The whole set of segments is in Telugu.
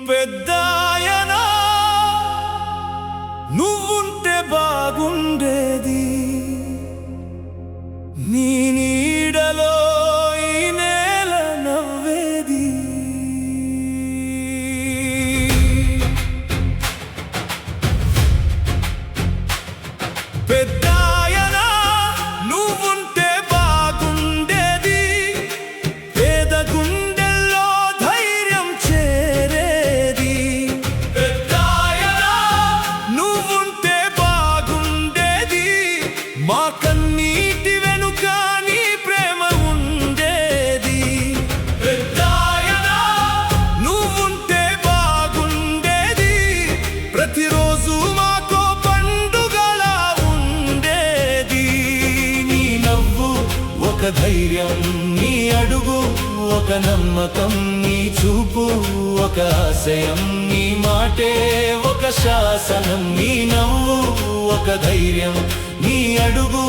పెద్దాయనా నువ్వుంటే బాగుండేది, నీ నీడలో ఈ నేల నవ్వేది. పెద్దాయనా నువ్వుంటే బాగుండేది, పేద గుండెల్లో ధైర్యం చేరేది. పెద్దాయనా నువ్వుంటే బాగుండేది, మా కన్నీటి వెనుక నీ ప్రేమ ఉండేది. పెద్దాయనా నువ్వుంటే బాగుండేది, ప్రతిరోజు మాకో పండుగలా ఉండేది. నీ నవ్వు ఒక ధైర్యం, నీ అడుగు ఒక నమ్మకం, నీ చూపు ఒక ఆశయం, నీ మాటే ఒక శాసనం. నీ నవ్వు ఒక ధైర్యం, నీ అడుగు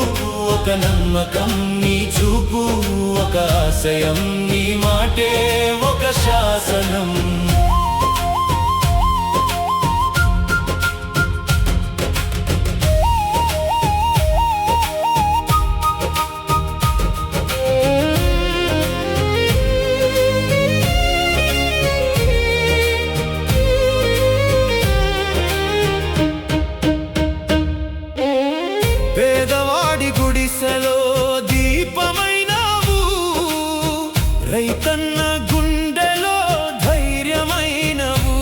ఒక నమ్మకం, నీ చూపు ఒక ఆశయం, నీ మాటే ఒక శాసనం. పేదవాడి గుడిసెలో దీపమైనావు, రైతన్న గుండెలో ధైర్యమైనవు.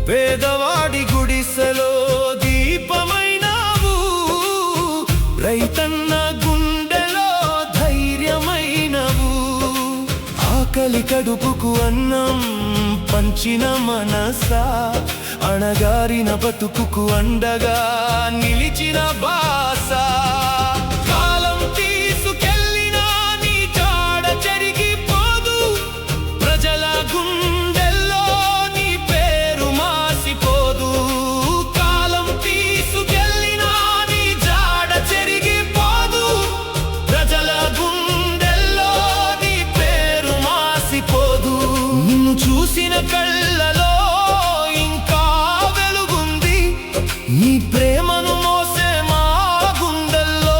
పేదవాడి గుడిసెలో దీపమైనావు, రైతన్న గుండెలో ధైర్యమైనవు. ఆకలి కడుపుకు అన్నం పంచిన మనసా, అణగారిన బతుకుకు అండగా నిలిచిన బాస. కాలం తీసుకెళ్ళినా నీ జాడ చెరిగిపోదు, ప్రజల గుండెల్లో నీ పేరు మాసిపోదు. కాలం తీసుకెళ్ళినా నీ జాడ చెరిగిపోదు, ప్రజల గుండెల్లో నీ పేరు మాసిపోదు. నిన్ను చూసిన కళ్ళలో నీ ప్రేమను మోసే మా గుండెల్లో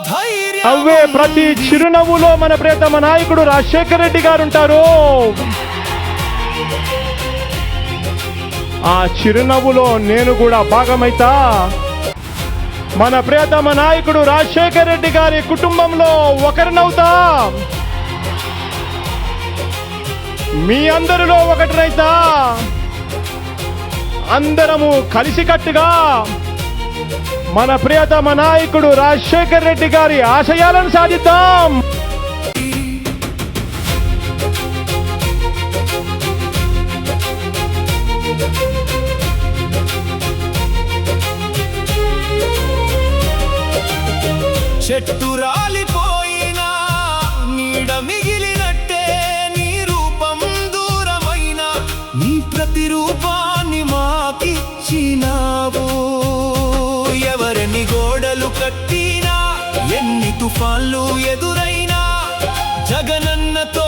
ధైర్యం. అవే ప్రతి చిరునవ్వులో మన ప్రియతమ నాయకుడు రాజశేఖర్ రెడ్డి గారు ఉంటారు. ఆ చిరునవ్వులో నేను కూడా భాగమైతా. మన ప్రియతమ నాయకుడు రాజశేఖర్ రెడ్డి గారి కుటుంబంలో ఒకరినవుతా. మీ అందరిలో ఒకటినైతా. అందరము కలిసికట్టుగా మన ప్రియతమ నాయకుడు రాజశేఖర్ రెడ్డి గారి ఆశయాలను సాధిద్దాం. చెట్టు రాలిపోయినా నీడ మిగిలినట్టే, నీ రూపం దూరమైన నీ ప్రతిరూపాన్ని మాకిచ్చినావు. ఎవరిని గోడలు కట్టినా, ఎన్ని తుఫాన్లు ఎదురైనా, జగనన్నతో